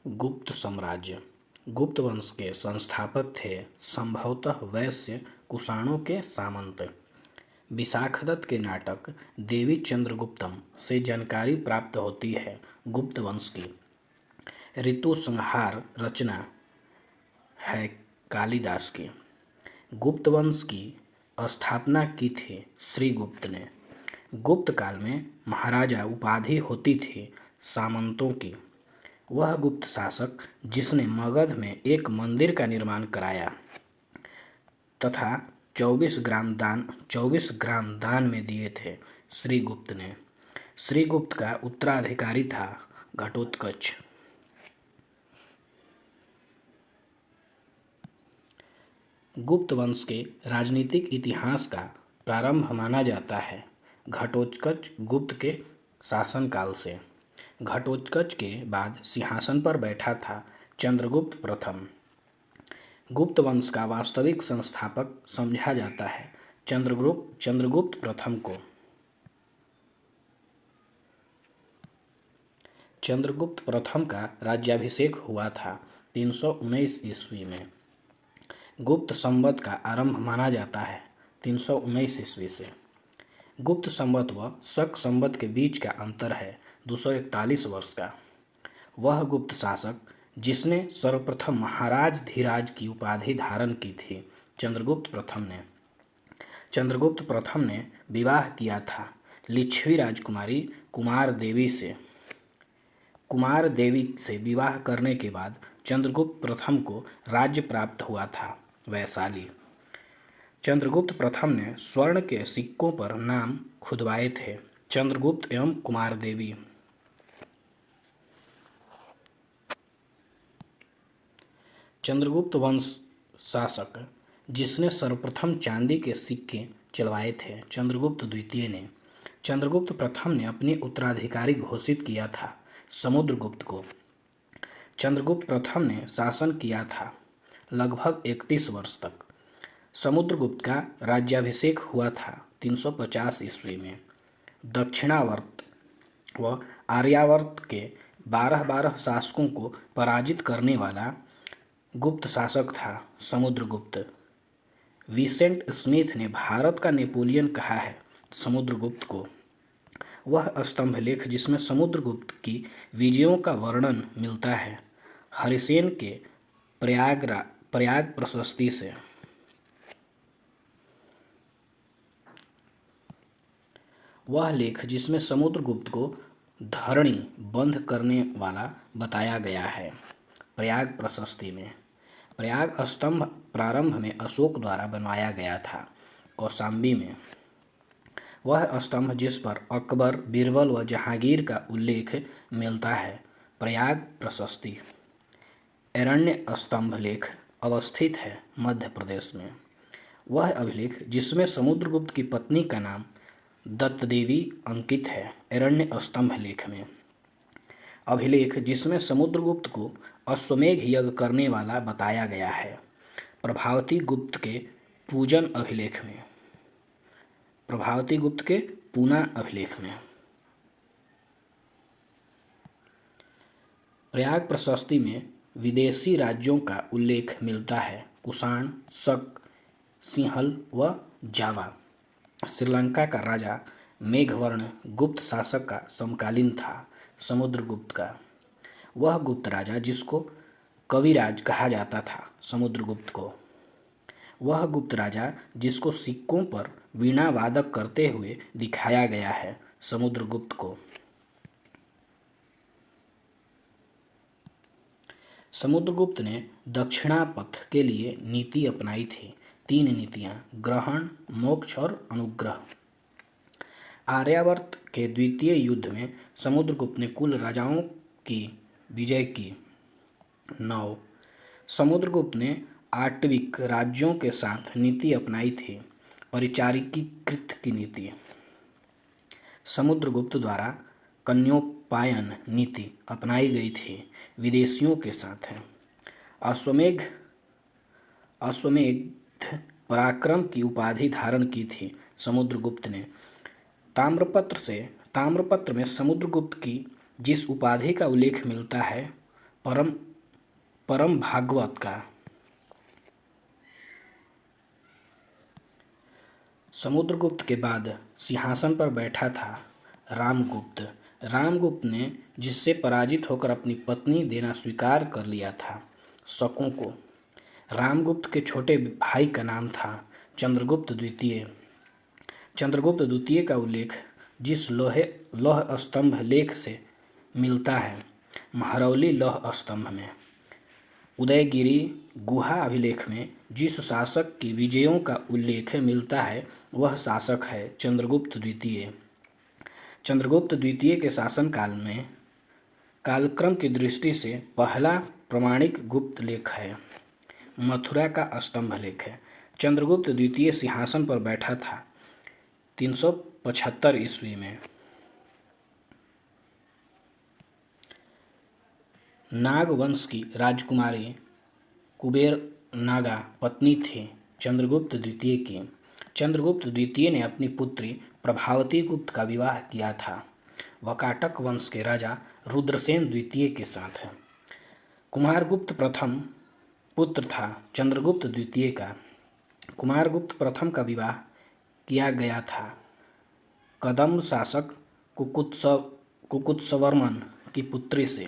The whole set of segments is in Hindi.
गुप्त साम्राज्य। गुप्त वंश के संस्थापक थे संभवतः वैश्य कुषाणों के सामंत। विशाखदत्त के नाटक देवी चंद्रगुप्तम से जानकारी प्राप्त होती है गुप्त वंश की। ऋतु संहार रचना है कालिदास की। गुप्त वंश की स्थापना की थी श्रीगुप्त ने। गुप्त काल में महाराजा उपाधि होती थी सामंतों की। वह गुप्त शासक जिसने मगध में एक मंदिर का निर्माण कराया तथा 24 ग्राम दान में दिए थे श्रीगुप्त ने। श्रीगुप्त का उत्तराधिकारी था घटोत्कच। गुप्त वंश के राजनीतिक इतिहास का प्रारंभ माना जाता है घटोत्कच गुप्त के शासनकाल से। घटोत्कच के बाद सिंहासन पर बैठा था चंद्रगुप्त प्रथम। गुप्त वंश का वास्तविक संस्थापक समझा जाता है चंद्रगुप्त प्रथम को। चंद्रगुप्त प्रथम का राज्याभिषेक हुआ था 319 ईस्वी में। गुप्त संवत का आरंभ माना जाता है 319 ईस्वी से। गुप्त संवत व शक संवत के बीच का अंतर है 241 वर्ष का। वह गुप्त शासक जिसने सर्वप्रथम महाराज धीराज की उपाधि धारण की थी चंद्रगुप्त प्रथम ने विवाह किया था लिच्छवी राजकुमारी कुमार देवी से विवाह करने के बाद चंद्रगुप्त प्रथम को राज्य प्राप्त हुआ था वैशाली। चंद्रगुप्त प्रथम ने स्वर्ण के सिक्कों पर नाम खुदवाए थे चंद्रगुप्त एवं कुमार देवी। चंद्रगुप्त वंश शासक जिसने सर्वप्रथम चांदी के सिक्के चलवाए थे चंद्रगुप्त द्वितीय ने। चंद्रगुप्त प्रथम ने अपने उत्तराधिकारी घोषित किया था समुद्रगुप्त को। चंद्रगुप्त प्रथम ने शासन किया था लगभग 31 वर्ष तक। समुद्रगुप्त का राज्याभिषेक हुआ था 350 ईस्वी में। दक्षिणावर्त व आर्यावर्त के 12 शासकों को पराजित करने वाला गुप्त शासक था समुद्रगुप्त। विसेंट स्मिथ ने भारत का नेपोलियन कहा है समुद्रगुप्त को। वह स्तंभ लेख जिसमें समुद्रगुप्त की विजयों का वर्णन मिलता है हरिसेन के प्रयाग प्रशस्ति से। वह लेख जिसमें समुद्रगुप्त को धरणी बंद करने वाला बताया गया है प्रयाग प्रशस्ति में। प्रयाग स्तंभ प्रारंभ में अशोक द्वारा बनवाया गया था कौशाम्बी में। वह स्तंभ जिस पर अकबर बीरबल व जहांगीर का उल्लेख मिलता है प्रयाग प्रशस्ति। एरण्य स्तंभ लेख अवस्थित है मध्य प्रदेश में। वह अभिलेख जिसमें समुद्रगुप्त की पत्नी का नाम दत्तदेवी अंकित है एरण्य स्तंभ लेख में। अभिलेख जिसमें समुद्रगुप्त को अश्वमेघ यज्ञ करने वाला बताया गया है प्रभावती गुप्त के पूजन अभिलेख में। प्रभावती गुप्त के पूना अभिलेख में। प्रयाग प्रशस्ति में विदेशी राज्यों का उल्लेख मिलता है कुषाण शक सिंहल व जावा। श्रीलंका का राजा मेघवर्ण गुप्त शासक का समकालीन था समुद्रगुप्त का। वह गुप्त राजा जिसको कविराज कहा जाता था समुद्रगुप्त को। वह गुप्त राजा जिसको सिक्कों पर वीणा वादक करते हुए दिखाया गया है समुद्रगुप्त को। समुद्रगुप्त ने दक्षिणापथ के लिए नीति अपनाई थी 3 नीतियां ग्रहण मोक्ष और अनुग्रह। आर्यावर्त के द्वितीय युद्ध में समुद्रगुप्त ने कुल राजाओं की विजय की 9। समुद्रगुप्त ने आट्विक राज्यों के साथ नीति अपनाई थी परिचारिकीकृत की नीति। समुद्रगुप्त द्वारा कन्योपायन नीति अपनाई गई थी विदेशियों के साथ। अश्वमेध पराक्रम की उपाधि धारण की थी समुद्रगुप्त ने। ताम्रपत्र में समुद्रगुप्त की जिस उपाधि का उल्लेख मिलता है परम परम भागवत का। समुद्रगुप्त के बाद सिंहासन पर बैठा था रामगुप्त। रामगुप्त ने जिससे पराजित होकर अपनी पत्नी देना स्वीकार कर लिया था शकों को। रामगुप्त के छोटे भाई का नाम था चंद्रगुप्त द्वितीय। चंद्रगुप्त द्वितीय का उल्लेख जिस लौह स्तंभ लेख से मिलता है, महरौली लौह स्तंभ में, उदयगिरी गुहा अभिलेख में जिस शासक की विजयों का उल्लेख मिलता है, वह शासक है चंद्रगुप्त द्वितीय। चंद्रगुप्त द्वितीय के शासनकाल में कालक्रम की दृष्टि से पहला प्रमाणिक गुप्त लेख है मथुरा का स्तंभ लेख है। चंद्रगुप्त द्वितीय सिंहासन पर बैठा था 375 ईस्वी में। नाग वंश की राजकुमारी कुबेर नागा पत्नी थी चंद्रगुप्त द्वितीय की। चंद्रगुप्त द्वितीय ने अपनी पुत्री प्रभावती गुप्त का विवाह किया था वकाटक वंश के राजा रुद्रसेन द्वितीय के साथ। कुमारगुप्त प्रथम पुत्र था चंद्रगुप्त द्वितीय का। कुमारगुप्त प्रथम का विवाह किया गया था कदम्ब शासक कुकुत्सवर्मन की पुत्री से।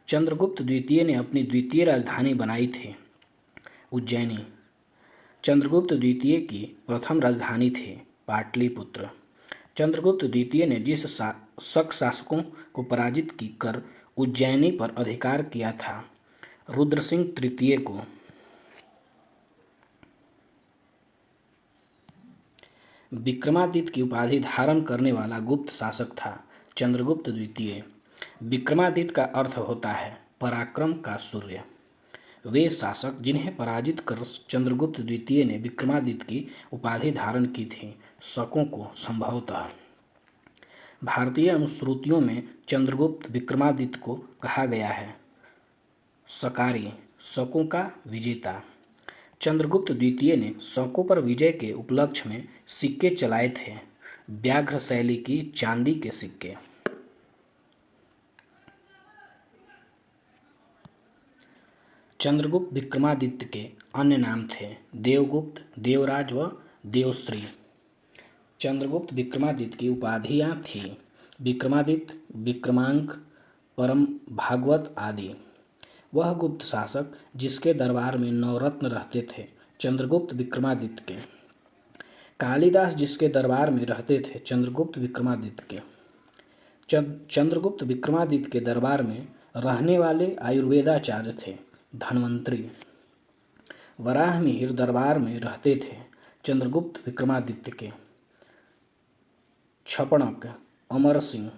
चंद्रगुप्त द्वितीय ने अपनी द्वितीय राजधानी बनाई थी उज्जैनी। चंद्रगुप्त द्वितीय की प्रथम राजधानी थी पाटलिपुत्र। चंद्रगुप्त द्वितीय ने जिस शक शासकों को पराजित कर उज्जैनी पर अधिकार किया था, रुद्रसिंह तृतीय को। विक्रमादित्य की उपाधि धारण करने वाला गुप्त शासक था चंद्रगुप्त द्वितीय। विक्रमादित्य का अर्थ होता है पराक्रम का सूर्य। वे शासक जिन्हें पराजित कर चंद्रगुप्त द्वितीय ने विक्रमादित्य की उपाधि धारण की थी शकों को संभवतः। भारतीय अनुश्रुतियों में चंद्रगुप्त विक्रमादित्य को कहा गया है शकारी, शकों का विजेता। चंद्रगुप्त द्वितीय ने शकों पर विजय के उपलक्ष्य में सिक्के चलाए थे, व्याघ्र शैली की चांदी के सिक्के। चंद्रगुप्त विक्रमादित्य के अन्य नाम थे देवगुप्त, देवराज व देवश्री। चंद्रगुप्त विक्रमादित्य की उपाधियां थी विक्रमादित्य, विक्रमांक, परम भागवत आदि। वह गुप्त शासक जिसके दरबार में नवरत्न रहते थे चंद्रगुप्त विक्रमादित्य के। कालिदास जिसके दरबार में रहते थे चंद्रगुप्त विक्रमादित्य के। चंद्रगुप्त विक्रमादित्य के दरबार में रहने वाले आयुर्वेदाचार्य थे धन्वंतरी। वराहमिहिर दरबार में रहते थे चंद्रगुप्त विक्रमादित्य के। छपणक, अमर सिंह,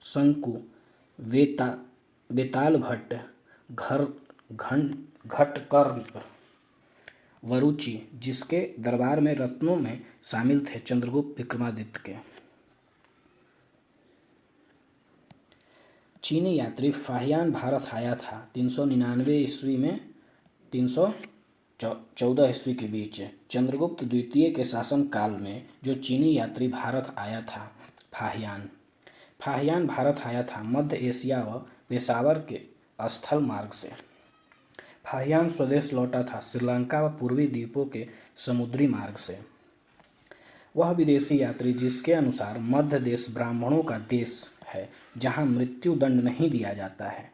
शंकु, बेताल भट्ट, घटकर्प, वरुचि जिसके दरबार में रत्नों में शामिल थे चंद्रगुप्त विक्रमादित्य के। चीनी यात्री फाहियान भारत आया था 399 ईस्वी में 314 ईस्वी के बीच। चंद्रगुप्त द्वितीय के शासन काल में जो चीनी यात्री भारत आया था फाहियान भारत आया था मध्य एशिया व पेशावर के स्थल मार्ग से। फाहियान स्वदेश लौटा था श्रीलंका व पूर्वी द्वीपों के समुद्री मार्ग से। वह विदेशी यात्री जिसके अनुसार मध्य देश ब्राह्मणों का देश है जहाँ मृत्यु दंड नहीं दिया जाता है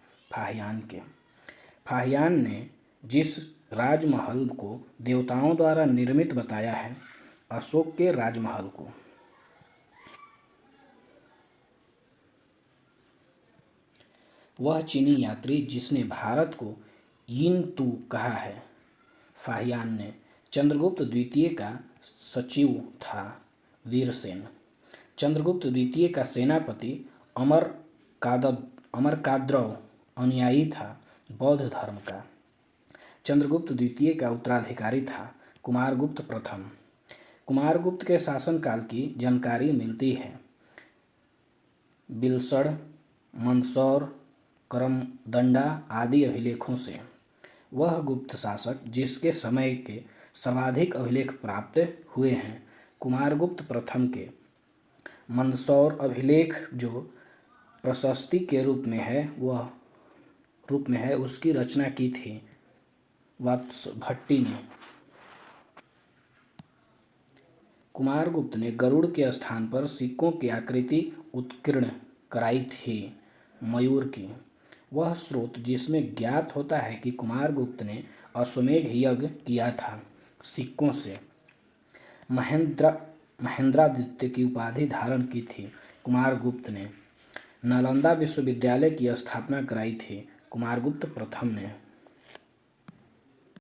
फाहियान ने जिस राजमहल को देवताओं द्वारा निर्मित बताया है अशोक के राजमहल को। वह चीनी यात्री जिसने भारत को यिन तू कहा है फाहियान ने चंद्रगुप्त द्वितीय का सचिव था वीरसेन। चंद्रगुप्त द्वितीय का सेनापति अमरकाद्रव अनुयायी था बौद्ध धर्म का। चंद्रगुप्त द्वितीय का उत्तराधिकारी था कुमारगुप्त प्रथम। कुमारगुप्त के शासनकाल की जानकारी मिलती है बिलसड़, मंदसौर, करमदंडा आदि अभिलेखों से। वह गुप्त शासक जिसके समय के सर्वाधिक अभिलेख प्राप्त हुए हैं कुमारगुप्त प्रथम के। मंदसौर अभिलेख जो प्रशस्ति के रूप में है रूप में है उसकी रचना की थी वत्स भट्टी ने। कुमारगुप्त ने गरुड़ के स्थान पर सिक्कों की आकृति उत्कीर्ण कराई थी मयूर की। वह स्रोत जिसमें ज्ञात होता है कि कुमारगुप्त ने अश्वमेध यज्ञ किया था सिक्कों से महेंद्र महेंद्रादित्य की उपाधि धारण की थी। कुमारगुप्त ने नालंदा विश्वविद्यालय की स्थापना कराई थी कुमारगुप्त प्रथम ने।